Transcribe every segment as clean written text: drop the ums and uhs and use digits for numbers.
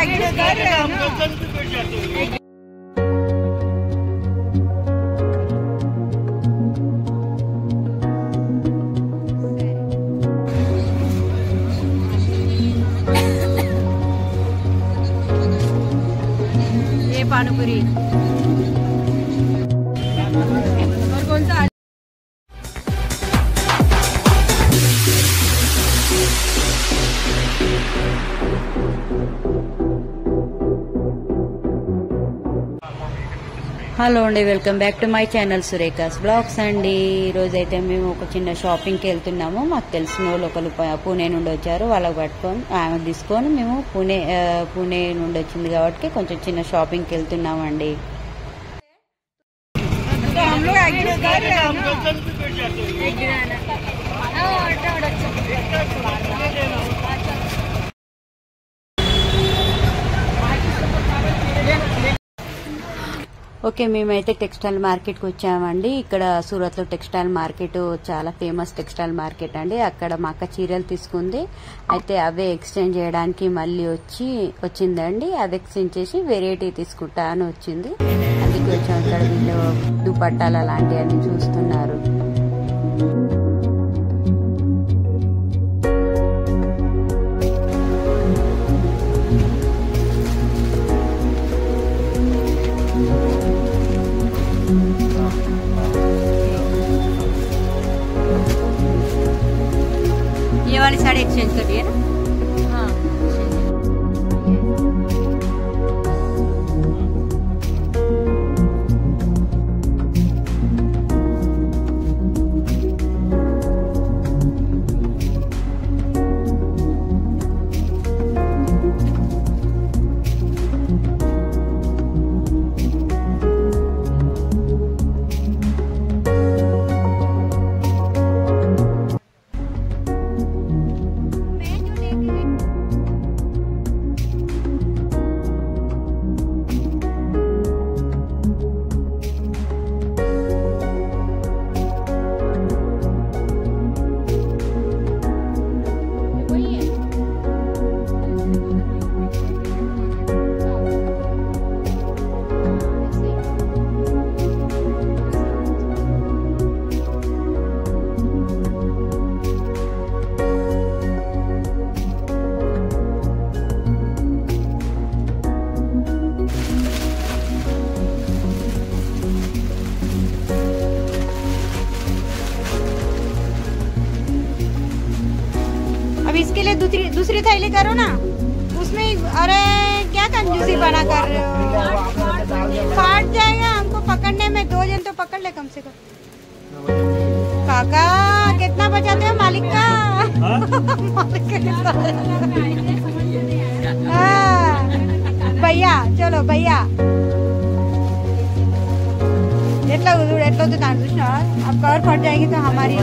Agree कर रहे हैं। ये पानीपुरी और कौन सा హలో అండి, welcome back to my channel Surekha's blogs అండి. ఈరోజైతే మేము ఒక చిన్న షాపింగ్కి వెళ్తున్నాము. మాకు తెలిసిన వాళ్ళు ఒకరు పూణే నుండి వచ్చారు. వాళ్ళకి పట్టుకొని ఆమె తీసుకొని మేము పూణే నుండి వచ్చింది కాబట్టి కొంచెం చిన్న షాపింగ్కి వెళ్తున్నామండి. ఓకే, మేమైతే టెక్స్టైల్ మార్కెట్కి వచ్చామండి. ఇక్కడ సూరత్లో టెక్స్టైల్ మార్కెట్ చాలా ఫేమస్ టెక్స్టైల్ మార్కెట్ అండి. అక్కడ మా అక్క చీరలు తీసుకుంది. అయితే అవే ఎక్స్చేంజ్ చేయడానికి మళ్ళీ వచ్చిందండి. అది ఎక్స్చేంజ్ చేసి వెరైటీ తీసుకుంటా అని వచ్చింది. అందుకే వచ్చాం. ఇక్కడ వీళ్ళు దుపట్టాలు అలాంటివన్నీ చూస్తున్నారు. ये वाली साड़ी एक्सचेंज करिए ना। हाँ, अब इसके लिए दूसरी थैली करो ना उसमें। अरे क्या कंजूसी बना कर रहे हो, फाट जाएगा हमको पकड़ने में। 2 जन तो पकड़ ले कम से कम। काका कितना बचाते हो मालिक का? भैया चलो भैया एट्ला तो చూసినా अब कवर फट जाएगी तो हमारी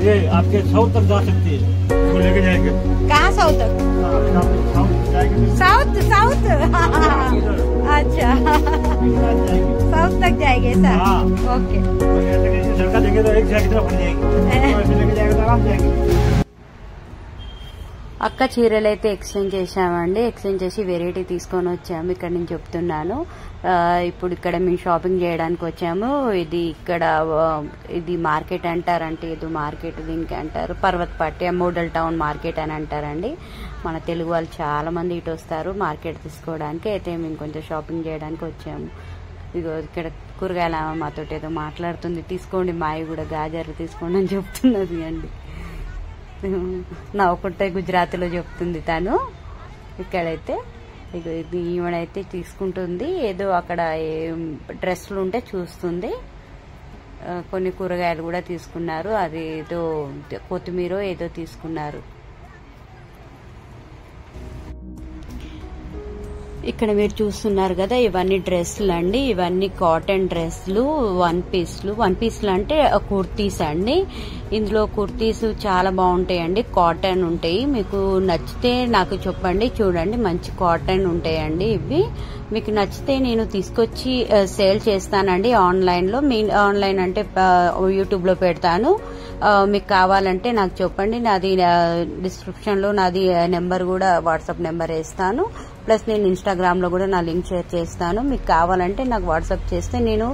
ये आपके साउथ तक जा सकती है, वो लेके जाएंगे। कहाँ साउथ तक? साउथ साउथ अच्छा साउथ तक जाएंगे सर। ओके, झटका देंगे तो एक जगह फट जाएगी, लेके जाएगा तो आराम जाएगी। అక్క చీరలు అయితే ఎక్స్చేంజ్ చేసామండి. ఎక్స్చేంజ్ చేసి వెరైటీ తీసుకొని వచ్చాము. ఇక్కడ నేను చెప్తున్నాను. ఇప్పుడు ఇక్కడ మేము షాపింగ్ చేయడానికి వచ్చాము. ఇది మార్కెట్ అంటారంటే ఏదో మార్కెట్ దీనికి అంటారు. పర్వతపాటి మోడల్ టౌన్ మార్కెట్ అని అంటారండి. మన తెలుగు వాళ్ళు చాలా మంది ఇటు వస్తారు మార్కెట్ తీసుకోవడానికి. అయితే మేము కొంచెం షాపింగ్ చేయడానికి వచ్చాము. ఇదిగో ఇక్కడ కూరగాయల మాతో ఏదో మాట్లాడుతుంది. తీసుకోండి మావి కూడా గాజర్లు తీసుకోండి అని చెప్తున్నది అండి. నవ్వుకుంటే గుజరాతీలో చెప్తుంది తను. ఇక్కడైతే ఈమెనైతే తీసుకుంటుంది. ఏదో అక్కడ డ్రెస్సులు ఉంటే చూస్తుంది. కొన్ని కూరగాయలు కూడా తీసుకున్నారు. అది ఏదో కొత్తిమీర ఏదో తీసుకున్నారు. ఇక్కడ మీరు చూస్తున్నారు కదా, ఇవన్నీ డ్రెస్సులు అండి. ఇవన్నీ కాటన్ డ్రెస్సులు, వన్ పీస్లు అంటే కుర్తీస్ అండి. ఇందులో కుర్తీస్ చాలా బాగుంటాయండి, కాటన్ ఉంటాయి. మీకు నచ్చితే నాకు చెప్పండి. చూడండి, మంచి కాటన్ ఉంటాయండి ఇవి. మీకు నచ్చితే నేను తీసుకొచ్చి సేల్ చేస్తానండి ఆన్లైన్లో. మీ ఆన్లైన్ అంటే యూట్యూబ్లో పెడతాను. మీకు కావాలంటే నాకు చెప్పండి. నాది డిస్క్రిప్షన్లో నాది నెంబర్ కూడా వాట్సాప్ నెంబర్ వేస్తాను. ప్లస్ నేను ఇన్స్టాగ్రామ్లో కూడా నా లింక్ షేర్ చేస్తాను. మీకు కావాలంటే నాకు వాట్సాప్ చేస్తే నేను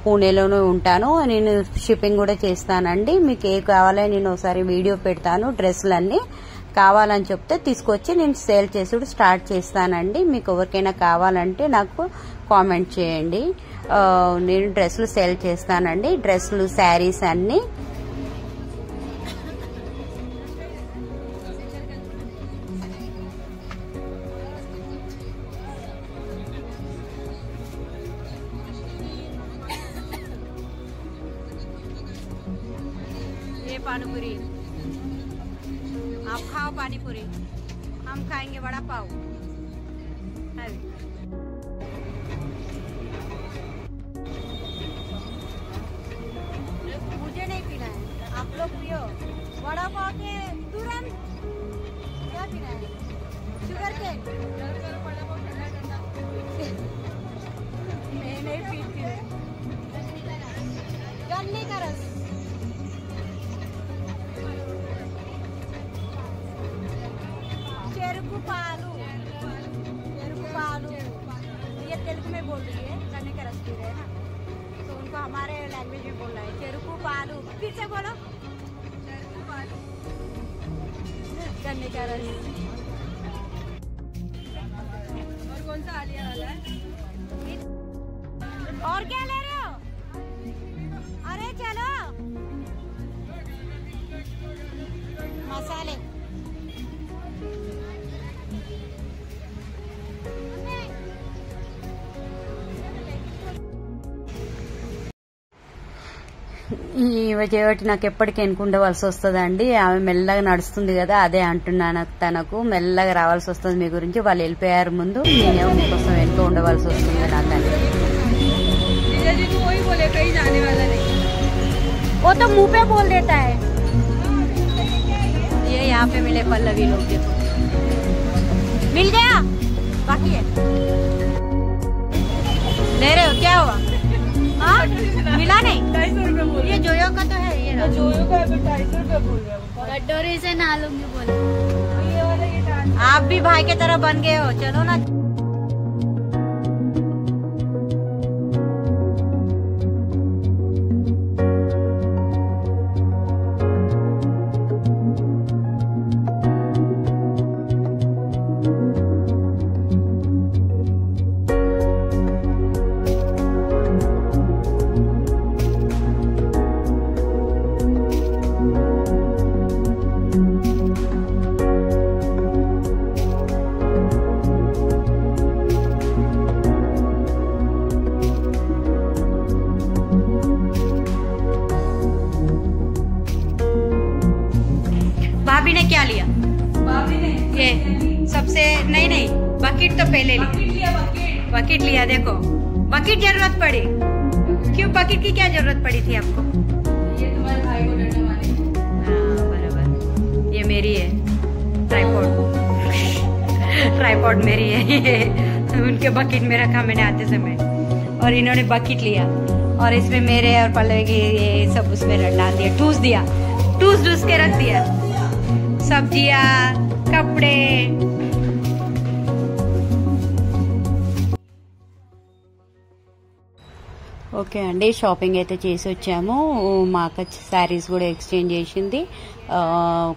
పూణేలోనే ఉంటాను. నేను షిప్పింగ్ కూడా చేస్తానండి. మీకు ఏ కావాలో నేను ఒకసారి వీడియో పెడతాను. డ్రెస్సులన్నీ కావాలని చెప్తే తీసుకొచ్చి నేను సేల్ చేసుడు స్టార్ట్ చేస్తానండి. మీకు ఎవరికైనా కావాలంటే నాకు కామెంట్ చేయండి. నేను డ్రెస్సులు సేల్ చేస్తానండి. డ్రెస్సులు, శారీస్ అన్ని. ये पानी पूरी आप खाओ, पानी पूरी हम खाएंगे वड़ा पाव। मुझे नहीं पीना है, आप लोग पियो। वड़ा पाव के तुरंत क्या पीना है? Sugarcane. मैं नहीं पीती हूँ। गन्ने का रस, చెరుకు పాలు, చెరుకు పాలు ये तेलुगु में बोल रही है, गन्ने का रस पी रहे हैं ना, तो उनको हमारे लैंग्वेज में बोलना है చెరుకు పాలు। फिर से बोलो, చెరుకు పాలు, गन्ने का रस। और कौन सा आलिया वाला है? और क्या ले रहे हो? अरे चलो मसाले। ఈ చేయబట్టి నాకు ఎప్పటికీ ఎన్నుకుండవలసి వస్తుందండి. ఆమె మెల్లగా నడుస్తుంది కదా, అదే అంటున్నాను. తనకు మెల్లగా రావాల్సి వస్తుంది మీ గురించి. వాళ్ళు వెళ్ళిపోయారు ముందు, నేనేమో మీకోసం వెనుక ఉండవలసి వస్తుంది నాకని. वो तो मुंह पे बोल देता है। ये यहाँ पे मिले पल्लवी लोग, देखो मिल गया, बाकी है। ले रहे हो? क्या हुआ? हाँ मिला नहीं? 250 रुपए बोल। ये जोयो का तो है, ये जोयो का 250 रुपए बोल रहे हो। कटोरी से ना लूंगी बोले। आप भी भाई की तरह बन गए हो, चलो ना। भाभी ने क्या लिया? भाभी ने ये सबसे नहीं बकेट तो पहले लिया। बकेट लिया। देखो बकेट जरूरत पड़ी। क्यों बकेट की क्या जरूरत पड़ी थी आपको? ये तुम्हारे भाई को डरने वाली। हाँ बराबर, ये मेरी है ट्राइपॉड मेरी है। ये उनके बकेट में रखा मैंने आते समय, और इन्होंने बकेट लिया और इसमें मेरे और पल्लवी की ये सब उसमें डाल दिया, ठूस के रख दिया। सब्जियां, कपड़े। ఓకే అండి, షాపింగ్ అయితే చేసి వచ్చాము. మా అక్క శారీస్ కూడా ఎక్స్చేంజ్ చేసింది.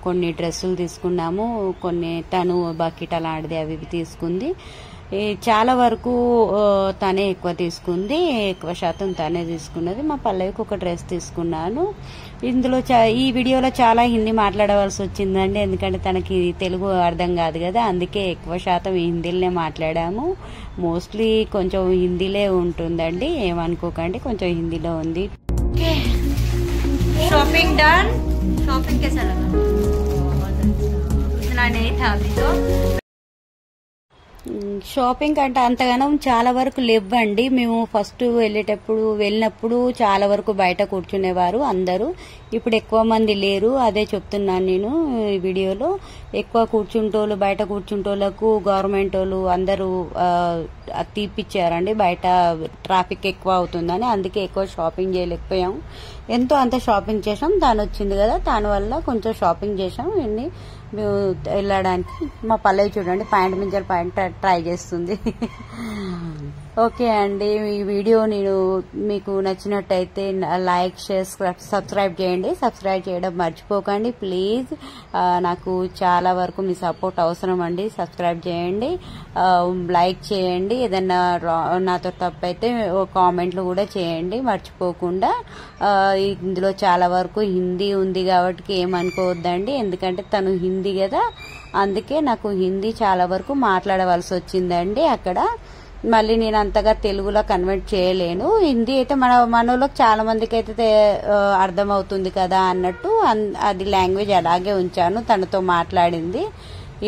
కొన్ని డ్రెస్సులు తీసుకున్నాము, కొన్ని తను బకెట్ అలాంటిది అవి తీసుకుంది. చాలా వరకు తనే ఎక్కువ తీసుకుంది, ఎక్కువ శాతం తనే తీసుకున్నది. మా పల్లవికి ఒక డ్రెస్ తీసుకున్నాను. ఇందులో ఈ వీడియోలో చాలా హిందీ మాట్లాడవలసి వచ్చిందండి, ఎందుకంటే తనకి తెలుగు అర్థం కాదు కదా, అందుకే ఎక్కువ శాతం హిందీలోనే మాట్లాడాము. మోస్ట్లీ కొంచెం హిందీలే ఉంటుందండి, ఏమనుకోకండి, కొంచెం హిందీలో ఉంది. Shopping done. शॉपिंग कैसा लगा? इतना नहीं था अभी तो। షాపింగ్ అంటే అంతగానం చాలా వరకు లేవండి. మేము ఫస్ట్ వెళ్ళినప్పుడు చాలా వరకు బయట కూర్చునేవారు అందరూ. ఇప్పుడు ఎక్కువ మంది లేరు, అదే చెప్తున్నాను నేను ఈ వీడియోలో. ఎక్కువ కూర్చుంటోళ్ళు, బయట కూర్చుంటోళ్లకు గవర్నమెంట్ వాళ్ళు అందరూ తీపిచ్చారండి. బయట ట్రాఫిక్ ఎక్కువ అవుతుందని, అందుకే ఎక్కువ షాపింగ్ చేయలేకపోయాం. ఎంతో అంత షాపింగ్ చేసాం. దాని వచ్చింది కదా, దానివల్ల కొంచెం షాపింగ్ చేసాం. ఇన్ని మేము వెళ్ళడానికి మా పల్లవి చూడండి ప్యాంట్ మించర్ ప్యాంట్ ట్రై చేస్తుంది. ఓకే అండి, ఈ వీడియో మీకు నచ్చినట్టయితే లైక్, షేర్, సబ్స్క్రైబ్ చేయండి. సబ్స్క్రైబ్ చేయడం మర్చిపోకండి ప్లీజ్. నాకు చాలా వరకు మీ సపోర్ట్ అవసరం అండి. సబ్స్క్రైబ్ చేయండి, లైక్ చేయండి. ఏదన్నా నాతో తప్పైతే కామెంట్లు కూడా చేయండి మర్చిపోకుండా. ఇందులో చాలా వరకు హిందీ ఉంది కాబట్టి ఏమనుకోవద్దండి, ఎందుకంటే తను హిందీ కదా, అందుకే నాకు హిందీ చాలా వరకు మాట్లాడవలసి వచ్చిందండి అక్కడ. మళ్ళీ నేను అంతగా తెలుగులో కన్వర్ట్ చేయలేను. హిందీ అయితే మనలోకి చాలా మందికి అయితే అర్థమవుతుంది కదా అన్నట్టు అది లాంగ్వేజ్ అలాగే ఉంచాను. తనతో మాట్లాడింది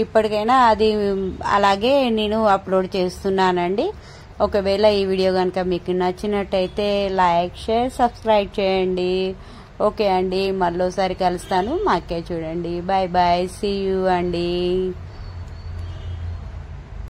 ఇప్పటికైనా అది అలాగే నేను అప్లోడ్ చేస్తున్నానండి. ఒకవేళ ఈ వీడియో కనుక మీకు నచ్చినట్టయితే లైక్, షేర్, సబ్స్క్రైబ్ చేయండి. ఓకే అండి, మళ్ళీసారి కలుస్తాను. మాకే చూడండి. బాయ్ బాయ్, సీ యూ అండి.